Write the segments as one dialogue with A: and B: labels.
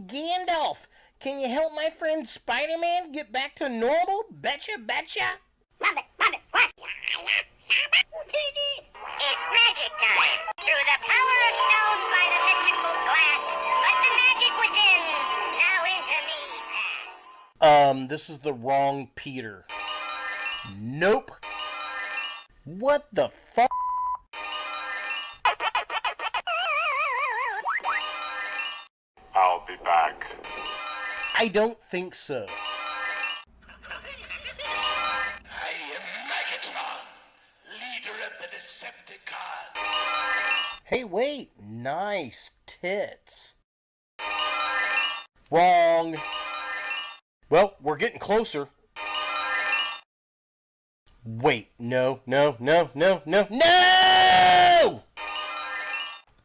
A: Gandalf. Can you help my friend Spider-Man get back to normal? Betcha, betcha.
B: Love it, what? It's magic time. Through the power of stone by the mystical glass, let the magic within now into me pass.
A: This is the wrong Peter. Nope. What the fuck?
C: I'll be back.
A: I don't think so.
D: I am Megatron, leader of the Decepticons.
A: Hey, wait. Nice tits. Wrong. Well, we're getting closer. Wait, no.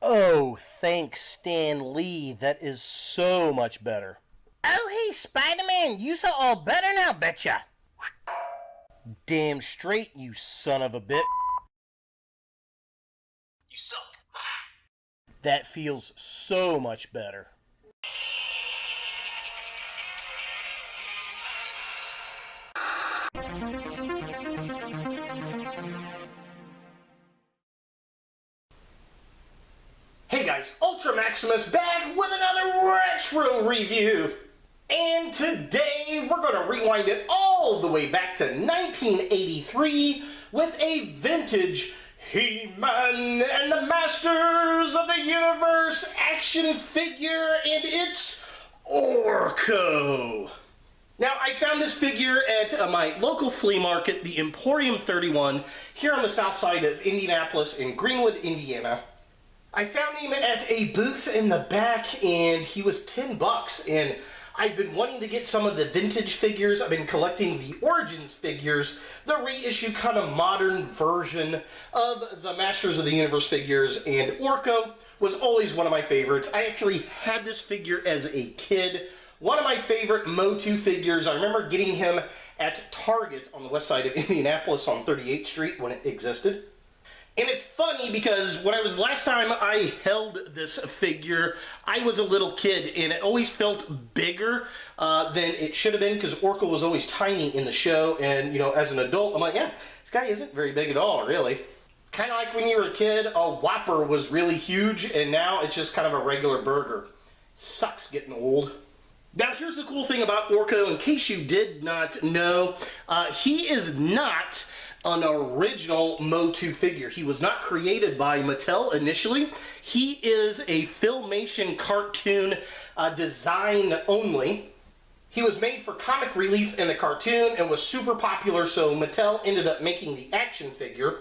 A: Oh, thanks, Stan Lee. That is so much better. Oh, hey, Spider-Man, you all better now, betcha. Damn straight, you son of a bitch.
D: You suck.
A: That feels so much better. Hey guys, Ultra Maximus back with another retro review. And today we're going to rewind it all the way back to 1983 with a vintage He-Man and the Masters of the Universe action figure, and it's Orko. Now, I found this figure at my local flea market, the Emporium 31, here on the south side of Indianapolis in Greenwood, Indiana. I found him at a booth in the back, and he was $10, and I've been wanting to get some of the vintage figures. I've been collecting the Origins figures, the reissue kind of modern version of the Masters of the Universe figures, and Orko was always one of my favorites. I actually had this figure as a kid. One of my favorite Motu figures. I remember getting him at Target on the west side of Indianapolis on 38th Street when it existed. And it's funny because when last time I held this figure, I was a little kid and it always felt bigger than it should have been because Orko was always tiny in the show. And, you know, as an adult, I'm like, yeah, this guy isn't very big at all, really. Kind of like when you were a kid, a Whopper was really huge and now it's just kind of a regular burger. Sucks getting old. Now, here's the cool thing about Orko, in case you did not know, he is not an original Motu figure. He was not created by Mattel initially. He is a Filmation cartoon design only. He was made for comic relief in the cartoon and was super popular, so Mattel ended up making the action figure.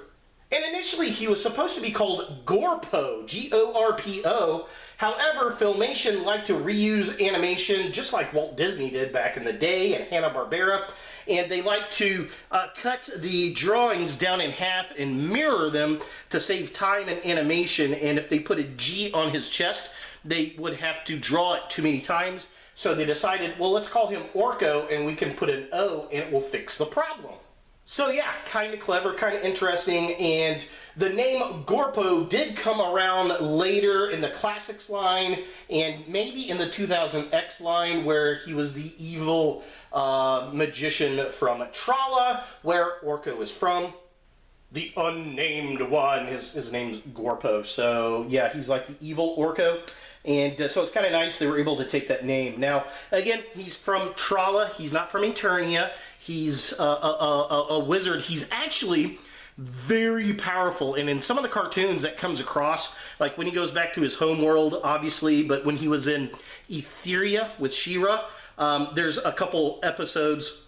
A: And initially he was supposed to be called Gorpo, G-O-R-P-O. However, Filmation liked to reuse animation just like Walt Disney did back in the day and Hanna-Barbera. And they like to cut the drawings down in half and mirror them to save time and animation. And if they put a G on his chest, they would have to draw it too many times. So they decided, well, let's call him Orko and we can put an O and it will fix the problem. So yeah, kind of clever, kind of interesting, and the name Gorpo did come around later in the Classics line, and maybe in the 2000X line, where he was the evil magician from Trala, where Orko is from. The unnamed one, his name's Gorpo, so yeah, he's like the evil Orko. And so it's kind of nice they were able to take that name. Now, again, he's from Trala. He's not from Eternia. He's a wizard. He's actually very powerful. And in some of the cartoons that comes across, like when he goes back to his home world, obviously, but when he was in Etheria with She-Ra, there's a couple episodes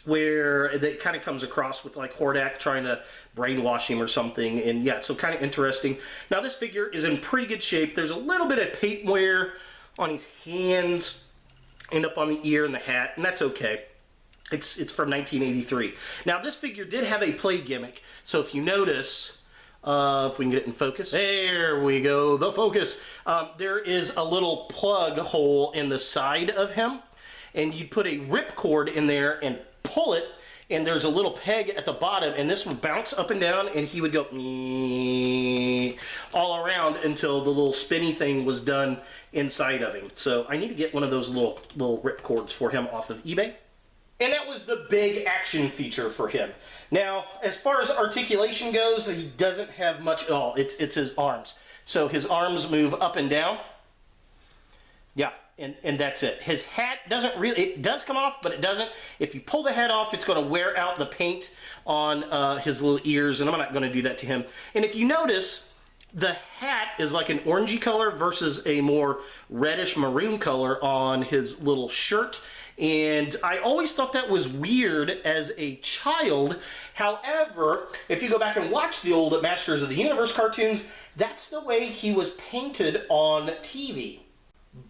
A: where it kind of comes across with like Hordak trying to brainwash him or something, and yeah, so kind of interesting. Now this figure is in pretty good shape. There's a little bit of paint wear on his hands and up on the ear and the hat, and that's okay. It's from 1983. Now this figure did have a play gimmick, so if you notice, if we can get it in focus, there we go, the focus. There is a little plug hole in the side of him, and you'd put a rip cord in there and pull it, and there's a little peg at the bottom, and this would bounce up and down, and he would go all around until the little spinny thing was done inside of him. So I need to get one of those little rip cords for him off of eBay. And that was the big action feature for him. Now, as far as articulation goes, he doesn't have much at all. It's his arms. So his arms move up and down. Yeah, and that's it. His hat doesn't really, it does come off, but it doesn't. If you pull the hat off, it's going to wear out the paint on his little ears, and I'm not going to do that to him. And if you notice, the hat is like an orangey color versus a more reddish maroon color on his little shirt. And I always thought that was weird as a child. However, if you go back and watch the old Masters of the Universe cartoons, that's the way he was painted on TV.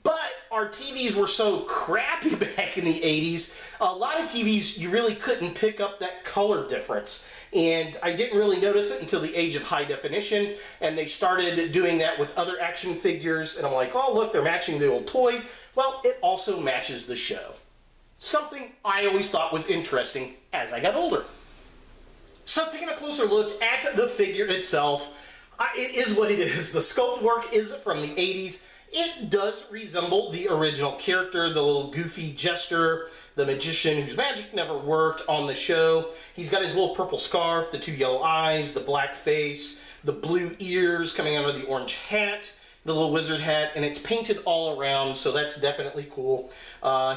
A: But our TVs were so crappy back in the 80s, a lot of TVs you really couldn't pick up that color difference. And I didn't really notice it until the age of high definition, and they started doing that with other action figures, and I'm like, oh look, they're matching the old toy. Well, it also matches the show. Something I always thought was interesting as I got older. So taking a closer look at the figure itself, it is what it is. The sculpt work is from the 80s. It does resemble the original character, the little goofy jester, the magician whose magic never worked on the show. He's got his little purple scarf, the 2 yellow eyes, the black face, the blue ears coming out of the orange hat, the little wizard hat, and it's painted all around, so that's definitely cool.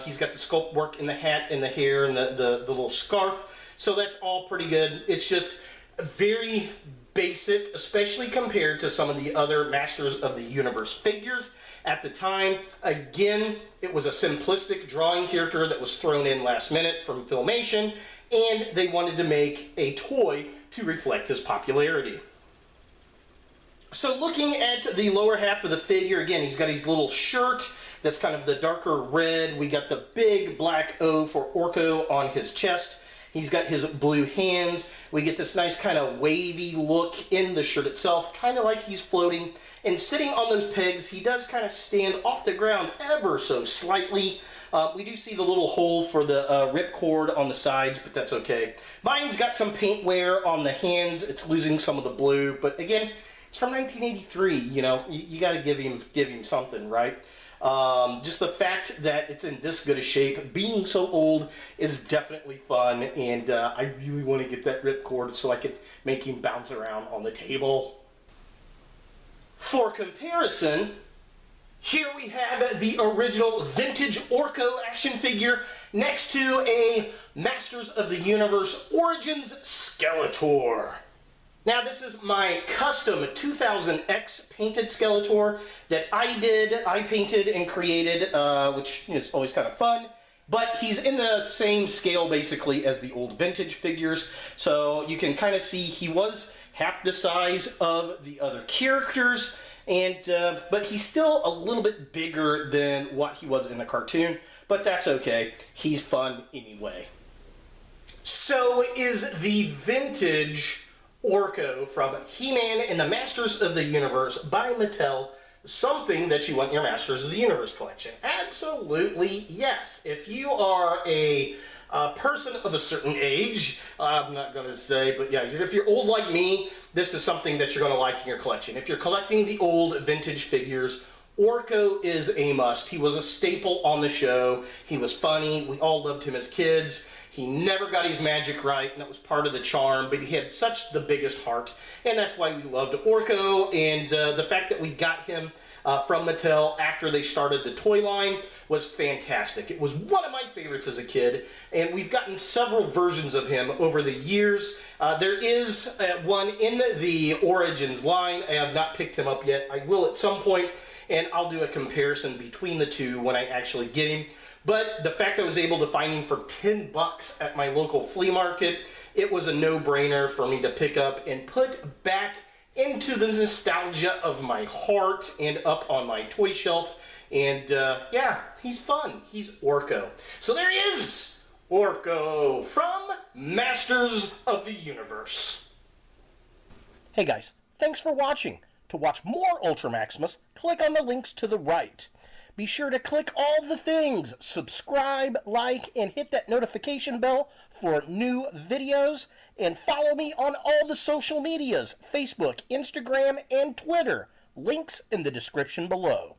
A: He's got the sculpt work in the hat and the hair and the little scarf, so that's all pretty good. It's just very basic, especially compared to some of the other Masters of the Universe figures at the time. Again, it was a simplistic drawing character that was thrown in last minute from Filmation, and they wanted to make a toy to reflect his popularity. So looking at the lower half of the figure, again, he's got his little shirt that's kind of the darker red. We got the big black O for Orko on his chest. He's got his blue hands. We get this nice kind of wavy look in the shirt itself, kind of like he's floating. And sitting on those pegs, he does kind of stand off the ground ever so slightly. We do see the little hole for the rip cord on the sides, but that's okay. Mine's got some paint wear on the hands. It's losing some of the blue, but again, it's from 1983, you know, you got to give him something, right? Just the fact that it's in this good a shape, being so old, is definitely fun, and I really want to get that ripcord so I can make him bounce around on the table. For comparison, here we have the original vintage Orko action figure next to a Masters of the Universe Origins Skeletor. Now this is my custom 2000X painted Skeletor that I painted and created, which is always kind of fun. But he's in the same scale basically as the old vintage figures, so you can kind of see he was half the size of the other characters, and but he's still a little bit bigger than what he was in the cartoon, but that's okay. He's fun anyway. So is the vintage Orko from He-Man and the Masters of the Universe by Mattel something that you want in your Masters of the Universe collection? Absolutely yes. If you are a person of a certain age, I'm not going to say, but yeah, if you're old like me, this is something that you're going to like in your collection. If you're collecting the old vintage figures, Orko is a must. He was a staple on the show. He was funny. We all loved him as kids. He never got his magic right, and that was part of the charm, but he had such the biggest heart, and that's why we loved Orko, and the fact that we got him from Mattel after they started the toy line was fantastic. It was one of my favorites as a kid, and we've gotten several versions of him over the years. There is one in the Origins line. I have not picked him up yet. I will at some point, and I'll do a comparison between the two when I actually get him. But the fact I was able to find him for $10 at my local flea market, it was a no-brainer for me to pick up and put back into the nostalgia of my heart and up on my toy shelf. And yeah, he's fun. He's Orko. So there he is, Orko from Masters of the Universe. Hey guys, thanks for watching. To watch more Ultra Maximus, click on the links to the right. Be sure to click all the things, subscribe, like, and hit that notification bell for new videos. And follow me on all the social medias, Facebook, Instagram, and Twitter. Links in the description below.